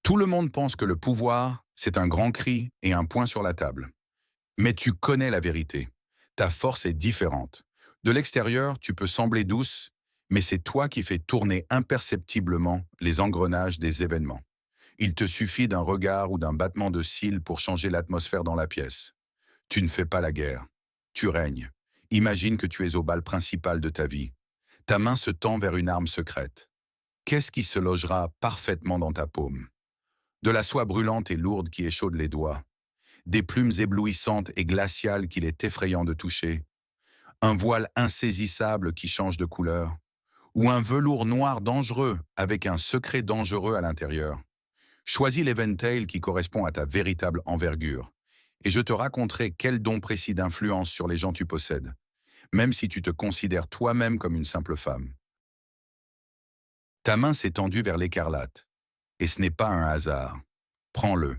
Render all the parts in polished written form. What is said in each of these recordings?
Tout le monde pense que le pouvoir, c'est un grand cri et un poing sur la table. Mais tu connais la vérité. Ta force est différente. De l'extérieur, tu peux sembler douce, mais c'est toi qui fais tourner imperceptiblement les engrenages des événements. Il te suffit d'un regard ou d'un battement de cils pour changer l'atmosphère dans la pièce. Tu ne fais pas la guerre. Tu règnes. Imagine que tu es au bal principal de ta vie. Ta main se tend vers une arme secrète. Qu'est-ce qui se logera parfaitement dans ta paume? De la soie brûlante et lourde qui échaude les doigts, des plumes éblouissantes et glaciales qu'il est effrayant de toucher, un voile insaisissable qui change de couleur, ou un velours noir dangereux avec un secret dangereux à l'intérieur. Choisis l'Eventail qui correspond à ta véritable envergure, et je te raconterai quel don précis d'influence sur les gens tu possèdes, même si tu te considères toi-même comme une simple femme. Ta main s'est tendue vers l'écarlate, et ce n'est pas un hasard. Prends-le.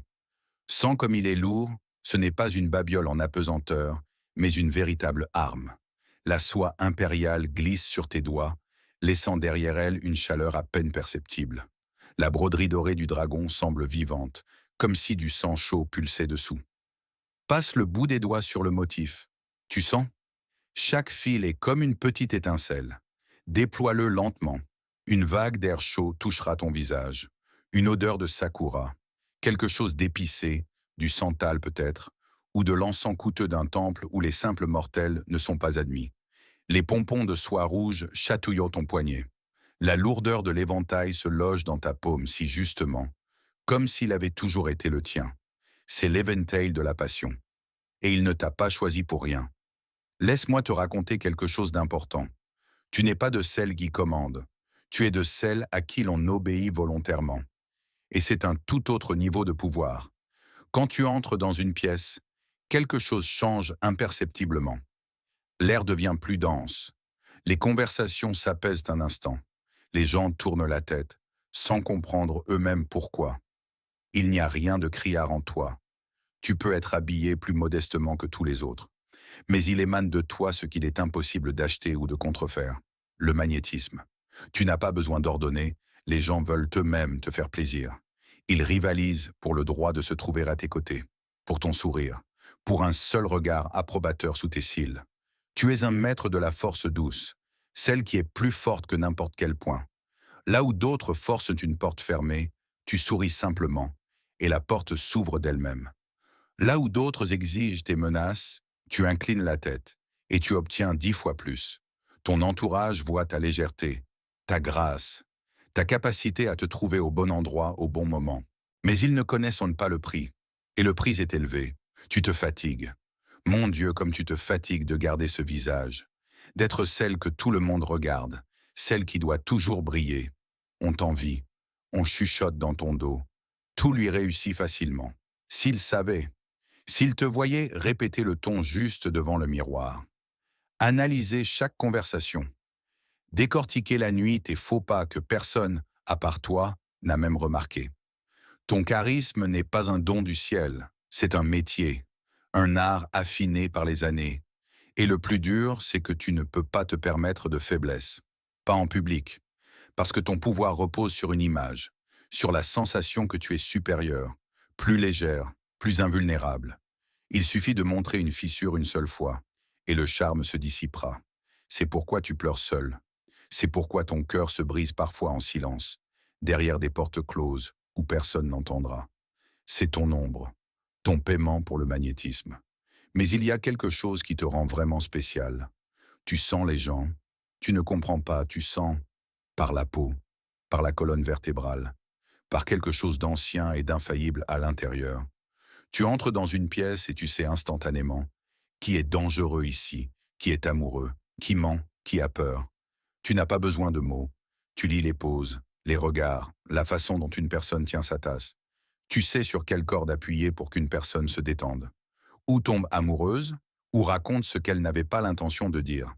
Sens comme il est lourd, ce n'est pas une babiole en apesanteur, mais une véritable arme. La soie impériale glisse sur tes doigts, laissant derrière elle une chaleur à peine perceptible. La broderie dorée du dragon semble vivante, comme si du sang chaud pulsait dessous. Passe le bout des doigts sur le motif. Tu sens? Chaque fil est comme une petite étincelle. Déploie-le lentement. Une vague d'air chaud touchera ton visage. Une odeur de sakura. Quelque chose d'épicé, du santal peut-être, ou de l'encens coûteux d'un temple où les simples mortels ne sont pas admis. Les pompons de soie rouge chatouillant ton poignet. La lourdeur de l'éventail se loge dans ta paume si justement, comme s'il avait toujours été le tien. C'est l'Eventail de la passion. Et il ne t'a pas choisi pour rien. Laisse-moi te raconter quelque chose d'important. Tu n'es pas de celle qui commande. Tu es de celle à qui l'on obéit volontairement. Et c'est un tout autre niveau de pouvoir. Quand tu entres dans une pièce, quelque chose change imperceptiblement. L'air devient plus dense. Les conversations s'apaisent un instant. Les gens tournent la tête, sans comprendre eux-mêmes pourquoi. Il n'y a rien de criard en toi. Tu peux être habillé plus modestement que tous les autres. Mais il émane de toi ce qu'il est impossible d'acheter ou de contrefaire. Le magnétisme. Tu n'as pas besoin d'ordonner, les gens veulent eux-mêmes te faire plaisir. Ils rivalisent pour le droit de se trouver à tes côtés, pour ton sourire, pour un seul regard approbateur sous tes cils. Tu es un maître de la force douce, celle qui est plus forte que n'importe quel point. Là où d'autres forcent une porte fermée, tu souris simplement, et la porte s'ouvre d'elle-même. Là où d'autres exigent tes menaces, tu inclines la tête, et tu obtiens 10 fois plus. Ton entourage voit ta légèreté, ta grâce, ta capacité à te trouver au bon endroit au bon moment. Mais ils ne connaissent pas le prix. Et le prix est élevé. Tu te fatigues. Mon Dieu, comme tu te fatigues de garder ce visage. D'être celle que tout le monde regarde. Celle qui doit toujours briller. On t'envie. On chuchote dans ton dos. Tout lui réussit facilement. S'il savait. S'il te voyait répéter le ton juste devant le miroir. Analyser chaque conversation. Décortiquer la nuit tes faux pas que personne, à part toi, n'a même remarqué. Ton charisme n'est pas un don du ciel, c'est un métier, un art affiné par les années. Et le plus dur, c'est que tu ne peux pas te permettre de faiblesse. Pas en public, parce que ton pouvoir repose sur une image, sur la sensation que tu es supérieur, plus légère, plus invulnérable. Il suffit de montrer une fissure une seule fois, et le charme se dissipera. C'est pourquoi tu pleures seul. C'est pourquoi ton cœur se brise parfois en silence, derrière des portes closes où personne n'entendra. C'est ton ombre, ton paiement pour le magnétisme. Mais il y a quelque chose qui te rend vraiment spécial. Tu sens les gens, tu ne comprends pas, tu sens par la peau, par la colonne vertébrale, par quelque chose d'ancien et d'infaillible à l'intérieur. Tu entres dans une pièce et tu sais instantanément qui est dangereux ici, qui est amoureux, qui ment, qui a peur. Tu n'as pas besoin de mots. Tu lis les poses, les regards, la façon dont une personne tient sa tasse. Tu sais sur quelle corde appuyer pour qu'une personne se détende. Ou tombe amoureuse, ou raconte ce qu'elle n'avait pas l'intention de dire.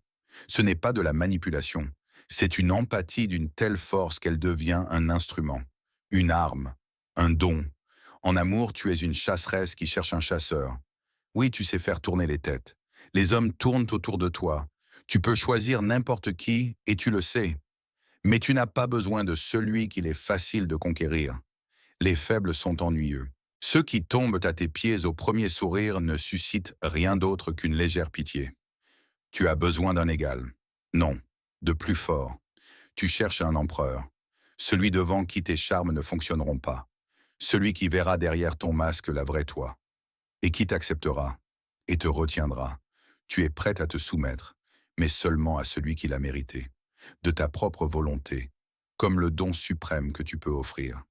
Ce n'est pas de la manipulation. C'est une empathie d'une telle force qu'elle devient un instrument, une arme, un don. En amour, tu es une chasseresse qui cherche un chasseur. Oui, tu sais faire tourner les têtes. Les hommes tournent autour de toi. Tu peux choisir n'importe qui, et tu le sais. Mais tu n'as pas besoin de celui qu'il est facile de conquérir. Les faibles sont ennuyeux. Ceux qui tombent à tes pieds au premier sourire ne suscitent rien d'autre qu'une légère pitié. Tu as besoin d'un égal. Non, de plus fort. Tu cherches un empereur. Celui devant qui tes charmes ne fonctionneront pas. Celui qui verra derrière ton masque la vraie toi. Et qui t'acceptera et te retiendra. Tu es prête à te soumettre, mais seulement à celui qui l'a mérité, de ta propre volonté, comme le don suprême que tu peux offrir.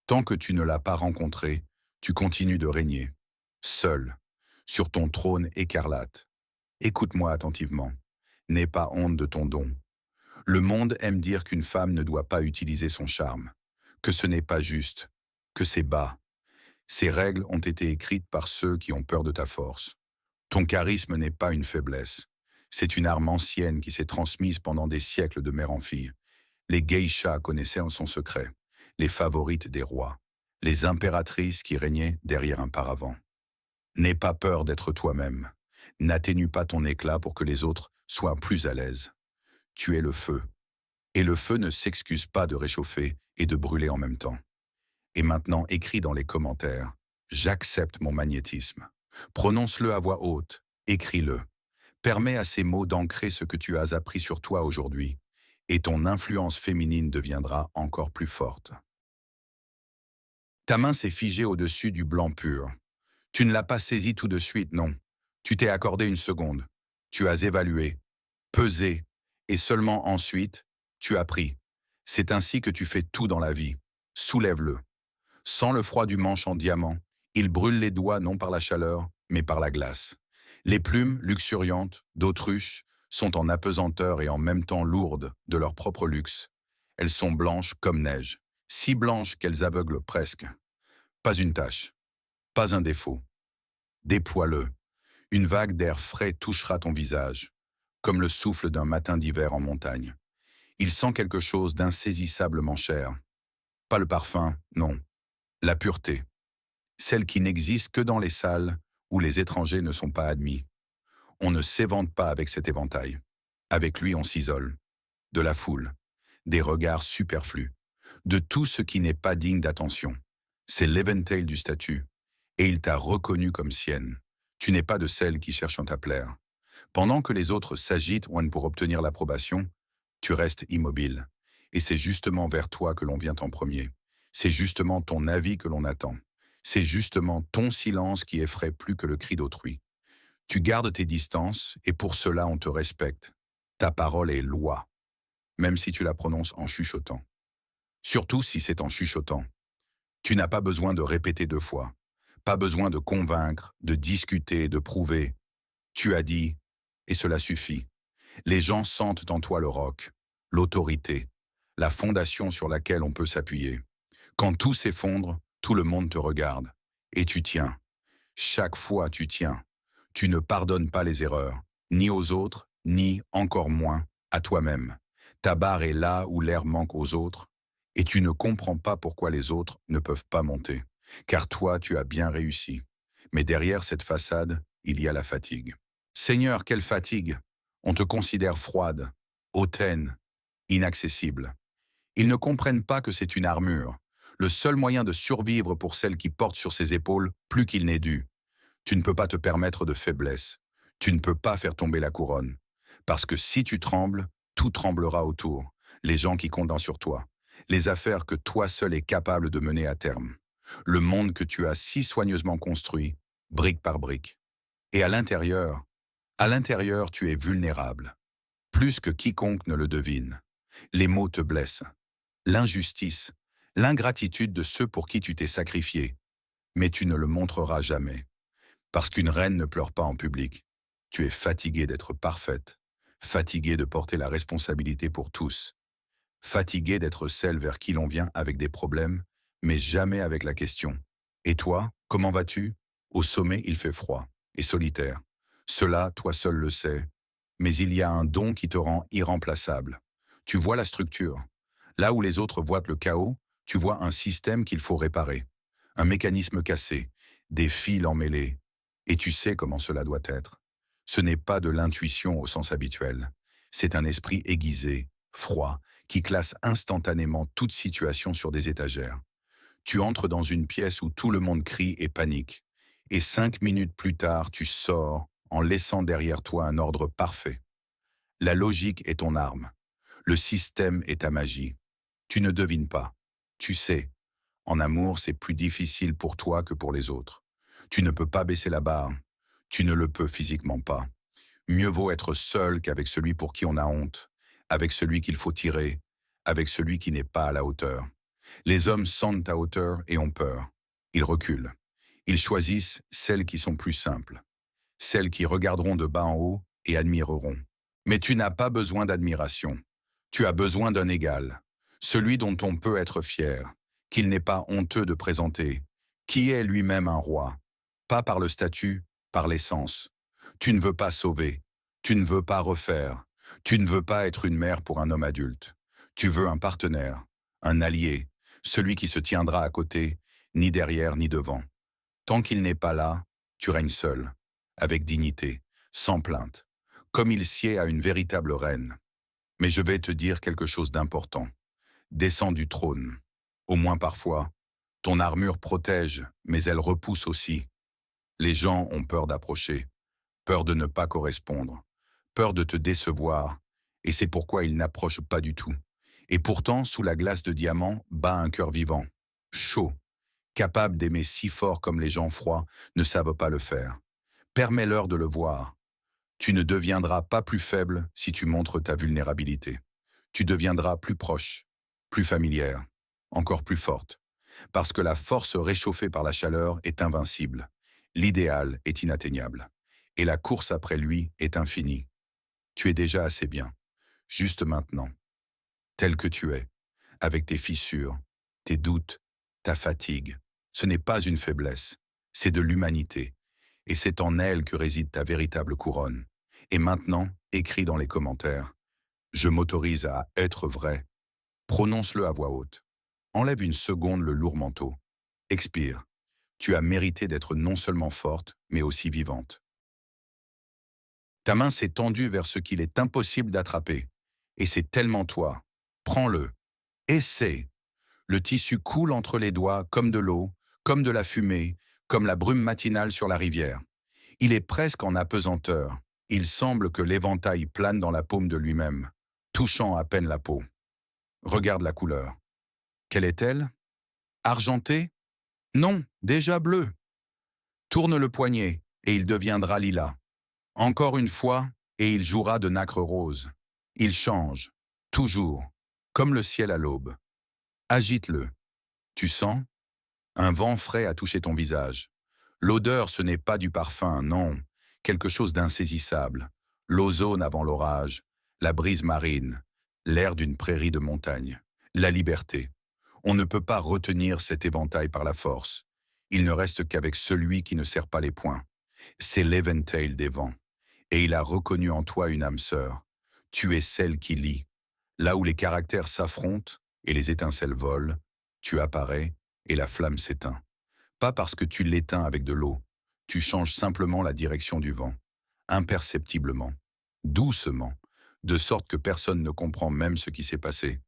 Tant que tu ne l'as pas rencontré, tu continues de régner, seul, sur ton trône écarlate. Écoute-moi attentivement. N'aie pas honte de ton don. Le monde aime dire qu'une femme ne doit pas utiliser son charme, que ce n'est pas juste, que c'est bas. Ces règles ont été écrites par ceux qui ont peur de ta force. Ton charisme n'est pas une faiblesse. C'est une arme ancienne qui s'est transmise pendant des siècles de mère en fille. Les geishas connaissaient en son secret, les favorites des rois, les impératrices qui régnaient derrière un paravent. N'aie pas peur d'être toi-même. N'atténue pas ton éclat pour que les autres soient plus à l'aise. Tu es le feu. Et le feu ne s'excuse pas de réchauffer et de brûler en même temps. Et maintenant, écris dans les commentaires. J'accepte mon magnétisme. Prononce-le à voix haute. Écris-le. Permets à ces mots d'ancrer ce que tu as appris sur toi aujourd'hui. Et ton influence féminine deviendra encore plus forte. Ta main s'est figée au-dessus du blanc pur. Tu ne l'as pas saisi tout de suite, non. Tu t'es accordé une seconde. Tu as évalué, pesé, et seulement ensuite, tu as pris. C'est ainsi que tu fais tout dans la vie. Soulève-le. Sans le froid du manche en diamant, il brûle les doigts non par la chaleur, mais par la glace. Les plumes, luxuriantes, d'autruche, sont en apesanteur et en même temps lourdes de leur propre luxe. Elles sont blanches comme neige, si blanches qu'elles aveuglent presque. Pas une tache, pas un défaut. Déploie-le. Une vague d'air frais touchera ton visage, comme le souffle d'un matin d'hiver en montagne. Il sent quelque chose d'insaisissablement cher. Pas le parfum, non. La pureté. Celle qui n'existe que dans les salles où les étrangers ne sont pas admis. On ne s'évente pas avec cet éventail. Avec lui, on s'isole. De la foule, des regards superflus, de tout ce qui n'est pas digne d'attention. C'est l'éventail du statut. Et il t'a reconnu comme sienne. Tu n'es pas de celle qui cherchent à plaire. Pendant que les autres s'agitent pour obtenir l'approbation, tu restes immobile. Et c'est justement vers toi que l'on vient en premier. C'est justement ton avis que l'on attend. C'est justement ton silence qui effraie plus que le cri d'autrui. Tu gardes tes distances et pour cela on te respecte. Ta parole est loi, même si tu la prononces en chuchotant. Surtout si c'est en chuchotant. Tu n'as pas besoin de répéter 2 fois. Pas besoin de convaincre, de discuter, de prouver. Tu as dit, et cela suffit. Les gens sentent en toi le roc, l'autorité, la fondation sur laquelle on peut s'appuyer. Quand tout s'effondre, tout le monde te regarde. Et tu tiens. Chaque fois tu tiens. Tu ne pardonnes pas les erreurs, ni aux autres, ni, encore moins, à toi-même. Ta barre est là où l'air manque aux autres, et tu ne comprends pas pourquoi les autres ne peuvent pas monter. Car toi, tu as bien réussi. Mais derrière cette façade, il y a la fatigue. Seigneur, quelle fatigue! On te considère froide, hautaine, inaccessible. Ils ne comprennent pas que c'est une armure, le seul moyen de survivre pour celle qui porte sur ses épaules plus qu'il n'est dû. Tu ne peux pas te permettre de faiblesse. Tu ne peux pas faire tomber la couronne. Parce que si tu trembles, tout tremblera autour. Les gens qui comptent sur toi. Les affaires que toi seul es capable de mener à terme. Le monde que tu as si soigneusement construit, brique par brique. Et à l'intérieur, tu es vulnérable. Plus que quiconque ne le devine. Les mots te blessent. L'injustice, l'ingratitude de ceux pour qui tu t'es sacrifié. Mais tu ne le montreras jamais. Parce qu'une reine ne pleure pas en public. Tu es fatiguée d'être parfaite, fatiguée de porter la responsabilité pour tous, fatiguée d'être celle vers qui l'on vient avec des problèmes, mais jamais avec la question. Et toi, comment vas-tu? Au sommet, il fait froid et solitaire. Cela, toi seul le sais. Mais il y a un don qui te rend irremplaçable. Tu vois la structure. Là où les autres voient le chaos, tu vois un système qu'il faut réparer. Un mécanisme cassé, des fils emmêlés. Et tu sais comment cela doit être. Ce n'est pas de l'intuition au sens habituel. C'est un esprit aiguisé, froid, qui classe instantanément toute situation sur des étagères. Tu entres dans une pièce où tout le monde crie et panique. Et 5 minutes plus tard, tu sors en laissant derrière toi un ordre parfait. La logique est ton arme. Le système est ta magie. Tu ne devines pas. Tu sais, en amour, c'est plus difficile pour toi que pour les autres. Tu ne peux pas baisser la barre. Tu ne le peux physiquement pas. Mieux vaut être seul qu'avec celui pour qui on a honte, avec celui qu'il faut tirer, avec celui qui n'est pas à la hauteur. Les hommes sentent ta hauteur et ont peur. Ils reculent. Ils choisissent celles qui sont plus simples, celles qui regarderont de bas en haut et admireront. Mais tu n'as pas besoin d'admiration. Tu as besoin d'un égal, celui dont on peut être fier, qu'il n'est pas honteux de présenter, qui est lui-même un roi, pas par le statut, par l'essence. Tu ne veux pas sauver, tu ne veux pas refaire, tu ne veux pas être une mère pour un homme adulte. Tu veux un partenaire, un allié, celui qui se tiendra à côté, ni derrière ni devant. Tant qu'il n'est pas là, tu règnes seul, avec dignité, sans plainte, comme il sied à une véritable reine. Mais je vais te dire quelque chose d'important. Descends du trône. Au moins parfois. Ton armure protège, mais elle repousse aussi. Les gens ont peur d'approcher, peur de ne pas correspondre, peur de te décevoir, et c'est pourquoi ils n'approchent pas du tout. Et pourtant, sous la glace de diamant, bat un cœur vivant, chaud, capable d'aimer si fort comme les gens froids ne savent pas le faire. Permets-leur de le voir. Tu ne deviendras pas plus faible si tu montres ta vulnérabilité. Tu deviendras plus proche, plus familière, encore plus forte. Parce que la force réchauffée par la chaleur est invincible. L'idéal est inatteignable. Et la course après lui est infinie. Tu es déjà assez bien. Juste maintenant. Tel que tu es. Avec tes fissures, tes doutes, ta fatigue. Ce n'est pas une faiblesse. C'est de l'humanité. Et c'est en elle que réside ta véritable couronne. Et maintenant, écris dans les commentaires. Je m'autorise à être vrai. Prononce-le à voix haute. Enlève une seconde le lourd manteau. Expire. Tu as mérité d'être non seulement forte, mais aussi vivante. Ta main s'est tendue vers ce qu'il est impossible d'attraper. Et c'est tellement toi. Prends-le. Essaie. Le tissu coule entre les doigts comme de l'eau, comme de la fumée, comme la brume matinale sur la rivière. Il est presque en apesanteur. Il semble que l'éventail plane dans la paume de lui-même, touchant à peine la peau. Regarde la couleur. Quelle est-elle? Argentée? Non, déjà bleue. Tourne le poignet, et il deviendra lilas. Encore une fois, et il jouera de nacre rose. Il change, toujours, comme le ciel à l'aube. Agite-le. Tu sens? Un vent frais a touché ton visage. L'odeur, ce n'est pas du parfum, non. Quelque chose d'insaisissable. L'ozone avant l'orage, la brise marine, l'air d'une prairie de montagne. La liberté. On ne peut pas retenir cet éventail par la force. Il ne reste qu'avec celui qui ne serre pas les poings. C'est l'Eventail des vents. Et il a reconnu en toi une âme sœur. Tu es celle qui lie. Là où les caractères s'affrontent et les étincelles volent, tu apparais et la flamme s'éteint. Pas parce que tu l'éteins avec de l'eau. Tu changes simplement la direction du vent. Imperceptiblement. Doucement. De sorte que personne ne comprend même ce qui s'est passé.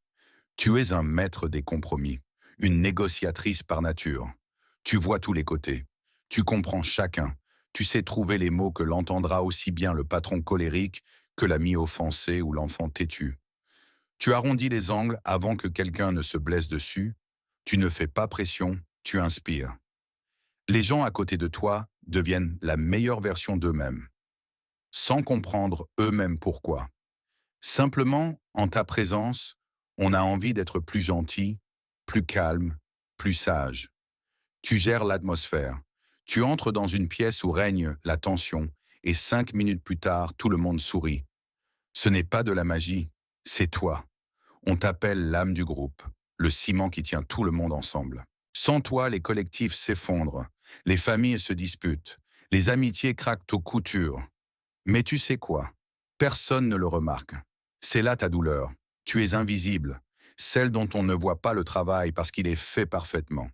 Tu es un maître des compromis. Une négociatrice par nature. Tu vois tous les côtés. Tu comprends chacun. Tu sais trouver les mots que l'entendra aussi bien le patron colérique que l'ami offensé ou l'enfant têtu. Tu arrondis les angles avant que quelqu'un ne se blesse dessus. Tu ne fais pas pression, tu inspires. Les gens à côté de toi deviennent la meilleure version d'eux-mêmes, sans comprendre eux-mêmes pourquoi. Simplement, en ta présence, on a envie d'être plus gentil, plus calme, plus sage. Tu gères l'atmosphère. Tu entres dans une pièce où règne la tension, et 5 minutes plus tard, tout le monde sourit. Ce n'est pas de la magie, c'est toi. On t'appelle l'âme du groupe, le ciment qui tient tout le monde ensemble. Sans toi, les collectifs s'effondrent, les familles se disputent, les amitiés craquent aux coutures. Mais tu sais quoi? Personne ne le remarque. C'est là ta douleur. Tu es invisible, celle dont on ne voit pas le travail parce qu'il est fait parfaitement.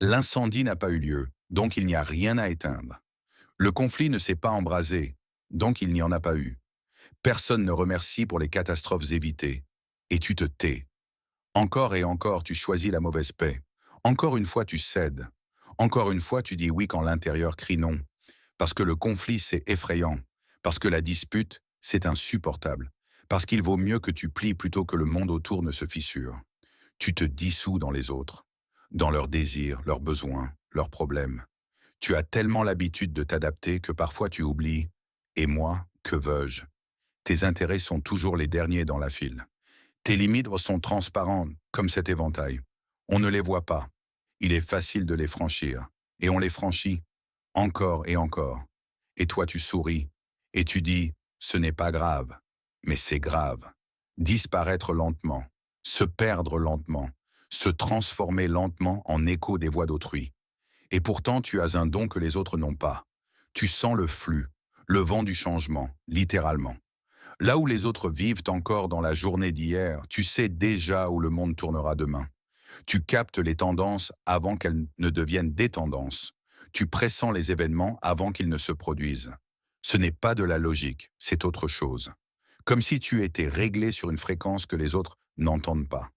L'incendie n'a pas eu lieu, donc il n'y a rien à éteindre. Le conflit ne s'est pas embrasé, donc il n'y en a pas eu. Personne ne remercie pour les catastrophes évitées. Et tu te tais. Encore et encore, tu choisis la mauvaise paix. Encore une fois, tu cèdes. Encore une fois, tu dis oui quand l'intérieur crie non. Parce que le conflit, c'est effrayant. Parce que la dispute, c'est insupportable. Parce qu'il vaut mieux que tu plies plutôt que le monde autour ne se fissure. Tu te dissous dans les autres, dans leurs désirs, leurs besoins, leurs problèmes. Tu as tellement l'habitude de t'adapter que parfois tu oublies. Et moi, que veux-je? Tes intérêts sont toujours les derniers dans la file. Tes limites sont transparentes, comme cet éventail. On ne les voit pas. Il est facile de les franchir. Et on les franchit, encore et encore. Et toi tu souris, et tu dis, ce n'est pas grave. Mais c'est grave. Disparaître lentement, se perdre lentement, se transformer lentement en écho des voix d'autrui. Et pourtant tu as un don que les autres n'ont pas. Tu sens le flux, le vent du changement, littéralement. Là où les autres vivent encore dans la journée d'hier, tu sais déjà où le monde tournera demain. Tu captes les tendances avant qu'elles ne deviennent des tendances. Tu pressens les événements avant qu'ils ne se produisent. Ce n'est pas de la logique, c'est autre chose. Comme si tu étais réglé sur une fréquence que les autres n'entendent pas.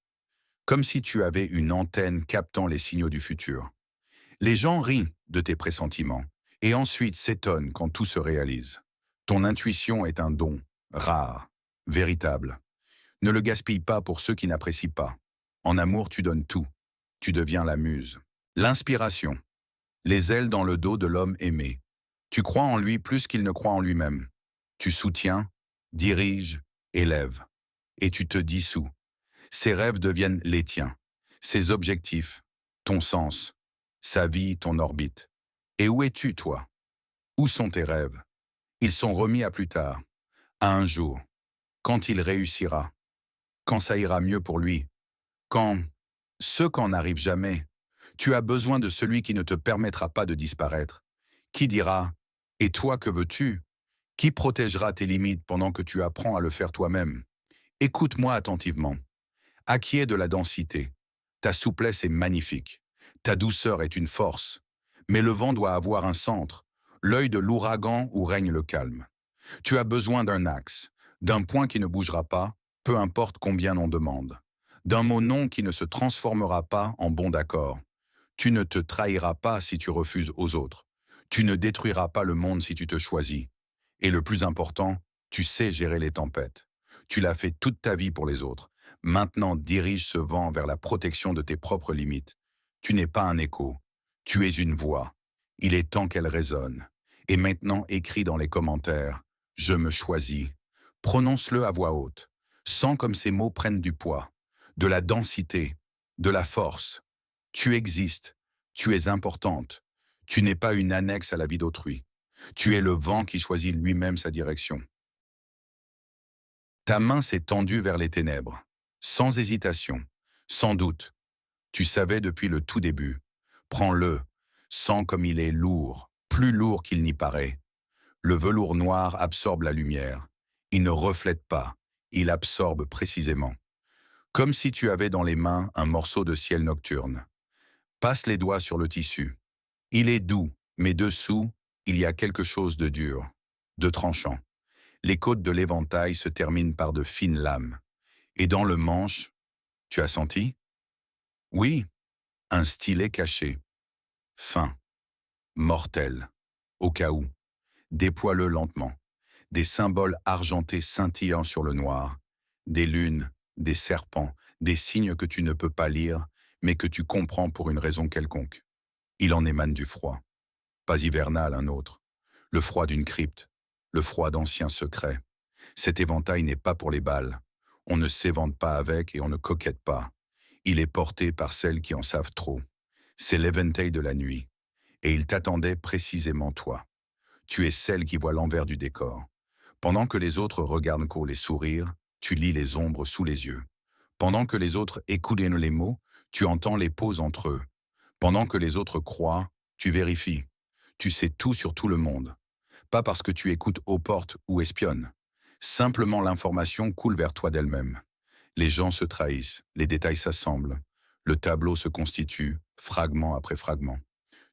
Comme si tu avais une antenne captant les signaux du futur. Les gens rient de tes pressentiments et ensuite s'étonnent quand tout se réalise. Ton intuition est un don, rare, véritable. Ne le gaspille pas pour ceux qui n'apprécient pas. En amour, tu donnes tout. Tu deviens la muse. L'inspiration. Les ailes dans le dos de l'homme aimé. Tu crois en lui plus qu'il ne croit en lui-même. Tu soutiens, diriges, élèves. Et tu te dissous. Ses rêves deviennent les tiens. Ses objectifs, ton sens. Sa vie, ton orbite. Et où es-tu, toi? Où sont tes rêves? Ils sont remis à plus tard, à un jour, quand il réussira, quand ça ira mieux pour lui, quand ce qu'en n'arrive jamais, tu as besoin de celui qui ne te permettra pas de disparaître, qui dira « Et toi, que veux-tu » Qui protégera tes limites pendant que tu apprends à le faire toi-même. Écoute-moi attentivement. Acquiers de la densité. Ta souplesse est magnifique. Ta douceur est une force. Mais le vent doit avoir un centre, l'œil de l'ouragan où règne le calme. Tu as besoin d'un axe, d'un point qui ne bougera pas, peu importe combien on demande. D'un mot non qui ne se transformera pas en bon d'accord. Tu ne te trahiras pas si tu refuses aux autres. Tu ne détruiras pas le monde si tu te choisis. Et le plus important, tu sais gérer les tempêtes. Tu l'as fait toute ta vie pour les autres. Maintenant, dirige ce vent vers la protection de tes propres limites. Tu n'es pas un écho. Tu es une voix. Il est temps qu'elle résonne. Et maintenant, écris dans les commentaires « Je me choisis ». Prononce-le à voix haute. Sens comme ces mots prennent du poids, de la densité, de la force. Tu existes. Tu es importante. Tu n'es pas une annexe à la vie d'autrui. Tu es le vent qui choisit lui-même sa direction. Ta main s'est tendue vers les ténèbres, sans hésitation, sans doute. Tu savais depuis le tout début. Prends-le, sens comme il est lourd, plus lourd qu'il n'y paraît. Le velours noir absorbe la lumière. Il ne reflète pas, il absorbe précisément. Comme si tu avais dans les mains un morceau de ciel nocturne. Passe les doigts sur le tissu. Il est doux, mais dessous, il y a quelque chose de dur, de tranchant. Les côtes de l'éventail se terminent par de fines lames. Et dans le manche, tu as senti? Oui, un stylet caché. Fin, mortel, au cas où. Déploie-le lentement. Des symboles argentés scintillant sur le noir. Des lunes, des serpents, des signes que tu ne peux pas lire, mais que tu comprends pour une raison quelconque. Il en émane du froid. Pas hivernal, un autre. Le froid d'une crypte. Le froid d'anciens secrets. Cet éventail n'est pas pour les balles. On ne s'évente pas avec et on ne coquette pas. Il est porté par celles qui en savent trop. C'est l'éventail de la nuit. Et il t'attendait précisément toi. Tu es celle qui voit l'envers du décor. Pendant que les autres regardent court les sourires, tu lis les ombres sous les yeux. Pendant que les autres écoutent les mots, tu entends les pauses entre eux. Pendant que les autres croient, tu vérifies. Tu sais tout sur tout le monde. Pas parce que tu écoutes aux portes ou espionnes. Simplement l'information coule vers toi d'elle-même. Les gens se trahissent, les détails s'assemblent. Le tableau se constitue, fragment après fragment.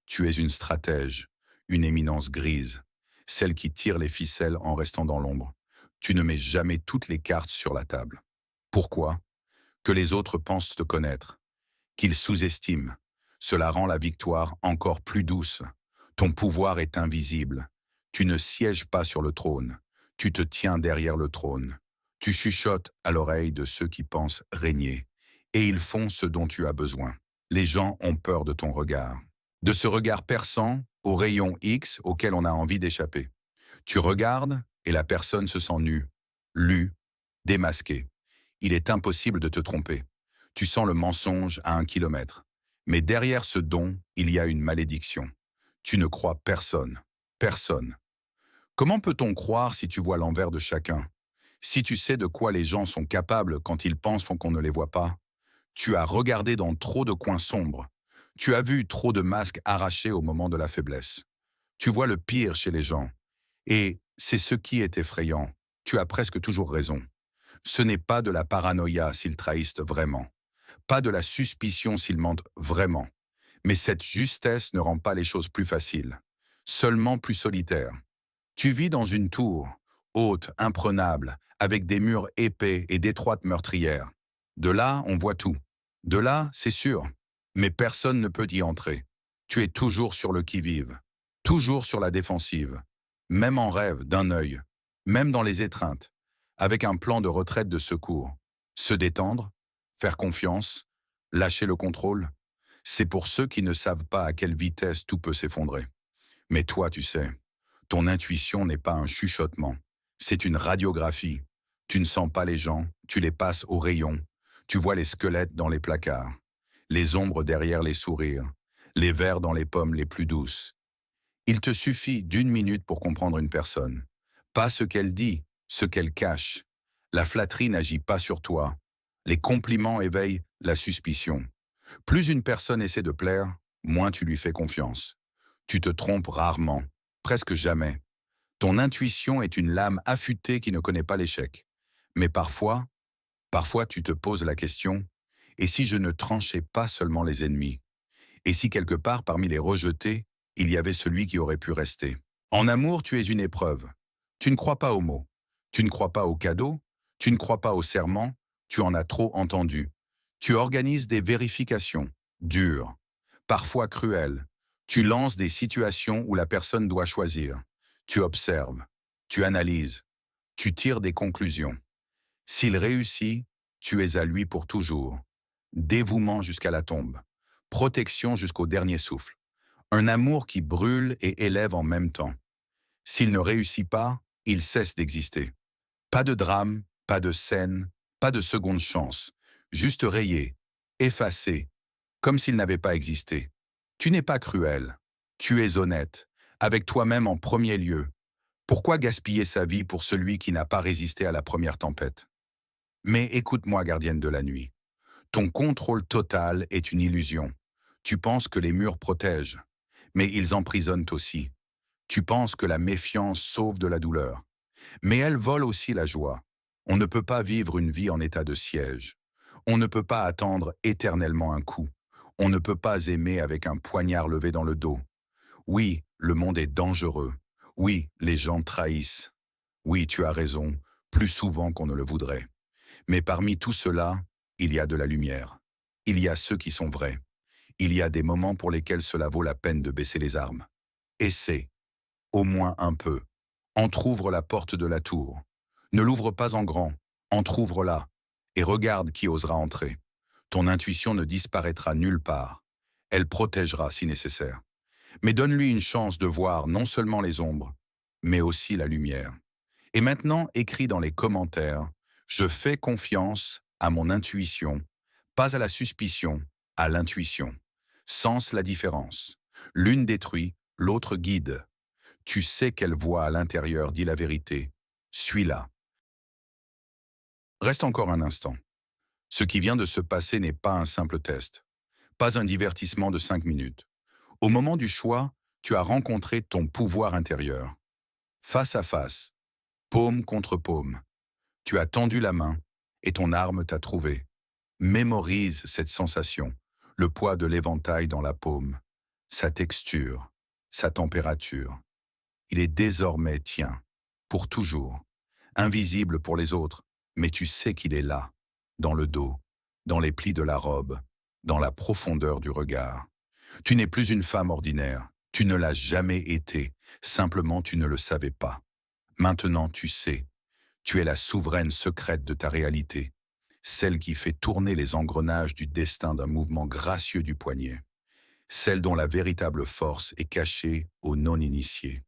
Tu es une stratège, une éminence grise, celle qui tire les ficelles en restant dans l'ombre. Tu ne mets jamais toutes les cartes sur la table. Pourquoi? Que les autres pensent te connaître, qu'ils sous-estiment, Cela rend la victoire encore plus douce. Ton pouvoir est invisible. Tu ne sièges pas sur le trône. Tu te tiens derrière le trône. Tu chuchotes à l'oreille de ceux qui pensent régner. Et ils font ce dont tu as besoin. Les gens ont peur de ton regard. De ce regard perçant au rayon X auquel on a envie d'échapper. Tu regardes et la personne se sent nue, lue, démasquée. Il est impossible de te tromper. Tu sens le mensonge à 1 kilomètre. Mais derrière ce don, il y a une malédiction. Tu ne crois personne. Personne. Comment peut-on croire si tu vois l'envers de chacun? Si tu sais de quoi les gens sont capables quand ils pensent qu'on ne les voit pas? Tu as regardé dans trop de coins sombres. Tu as vu trop de masques arrachés au moment de la faiblesse. Tu vois le pire chez les gens. Et c'est ce qui est effrayant. Tu as presque toujours raison. Ce n'est pas de la paranoïa s'ils trahissent vraiment. Pas de la suspicion s'ils mentent vraiment. Mais cette justesse ne rend pas les choses plus faciles. Seulement plus solitaires. Tu vis dans une tour, haute, imprenable, avec des murs épais et d'étroites meurtrières. De là, on voit tout. De là, c'est sûr. Mais personne ne peut y entrer. Tu es toujours sur le qui-vive. Toujours sur la défensive. Même en rêve, d'un œil. Même dans les étreintes. Avec un plan de retraite de secours. Se détendre, faire confiance, lâcher le contrôle. C'est pour ceux qui ne savent pas à quelle vitesse tout peut s'effondrer. Mais toi, tu sais, ton intuition n'est pas un chuchotement. C'est une radiographie. Tu ne sens pas les gens, tu les passes au rayon. Tu vois les squelettes dans les placards, les ombres derrière les sourires, les vers dans les pommes les plus douces. Il te suffit d'1 minute pour comprendre une personne. Pas ce qu'elle dit, ce qu'elle cache. La flatterie n'agit pas sur toi. Les compliments éveillent la suspicion. Plus une personne essaie de plaire, moins tu lui fais confiance. Tu te trompes rarement, presque jamais. Ton intuition est une lame affûtée qui ne connaît pas l'échec. Mais parfois tu te poses la question, et si je ne tranchais pas seulement les ennemis? Et si quelque part parmi les rejetés, il y avait celui qui aurait pu rester? En amour, tu es une épreuve. Tu ne crois pas aux mots. Tu ne crois pas aux cadeaux. Tu ne crois pas aux serments. Tu en as trop entendu. Tu organises des vérifications, dures, parfois cruelles. Tu lances des situations où la personne doit choisir. Tu observes. Tu analyses. Tu tires des conclusions. S'il réussit, tu es à lui pour toujours. Dévouement jusqu'à la tombe. Protection jusqu'au dernier souffle. Un amour qui brûle et élève en même temps. S'il ne réussit pas, il cesse d'exister. Pas de drame, pas de scène, pas de seconde chance. Juste rayé, effacé, comme s'il n'avait pas existé. Tu n'es pas cruel. Tu es honnête, avec toi-même en premier lieu. Pourquoi gaspiller sa vie pour celui qui n'a pas résisté à la première tempête? Mais écoute-moi, gardienne de la nuit. Ton contrôle total est une illusion. Tu penses que les murs protègent, mais ils emprisonnent aussi. Tu penses que la méfiance sauve de la douleur, mais elle vole aussi la joie. On ne peut pas vivre une vie en état de siège. On ne peut pas attendre éternellement un coup. On ne peut pas aimer avec un poignard levé dans le dos. Oui, le monde est dangereux. Oui, les gens trahissent. Oui, tu as raison, plus souvent qu'on ne le voudrait. Mais parmi tout cela, il y a de la lumière. Il y a ceux qui sont vrais. Il y a des moments pour lesquels cela vaut la peine de baisser les armes. Essaie, au moins un peu. Entr'ouvre la porte de la tour. Ne l'ouvre pas en grand, entr'ouvre-la, et regarde qui osera entrer. Ton intuition ne disparaîtra nulle part. Elle protégera si nécessaire. Mais donne-lui une chance de voir non seulement les ombres, mais aussi la lumière. Et maintenant, écris dans les commentaires « Je fais confiance à mon intuition, pas à la suspicion, à l'intuition. Sens la différence. L'une détruit, l'autre guide. Tu sais quelle voix à l'intérieur dit la vérité. Suis-la. » Reste encore un instant. Ce qui vient de se passer n'est pas un simple test, pas un divertissement de 5 minutes. Au moment du choix, tu as rencontré ton pouvoir intérieur. Face à face, paume contre paume. Tu as tendu la main et ton arme t'a trouvé. Mémorise cette sensation, le poids de l'éventail dans la paume, sa texture, sa température. Il est désormais tien, pour toujours, invisible pour les autres, mais tu sais qu'il est là, dans le dos, dans les plis de la robe, dans la profondeur du regard. Tu n'es plus une femme ordinaire. Tu ne l'as jamais été. Simplement, tu ne le savais pas. Maintenant, tu sais. Tu es la souveraine secrète de ta réalité. Celle qui fait tourner les engrenages du destin d'un mouvement gracieux du poignet. Celle dont la véritable force est cachée aux non-initiés.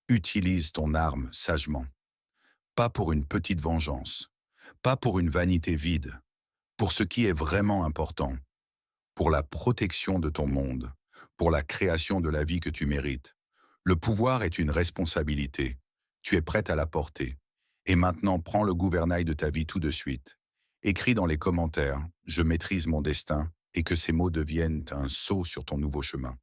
Utilise ton arme sagement. Pas pour une petite vengeance. Pas pour une vanité vide. Pour ce qui est vraiment important. Pour la protection de ton monde. Pour la création de la vie que tu mérites. Le pouvoir est une responsabilité. Tu es prête à la porter. Et maintenant, prends le gouvernail de ta vie tout de suite. Écris dans les commentaires « Je maîtrise mon destin » et que ces mots deviennent un sceau sur ton nouveau chemin.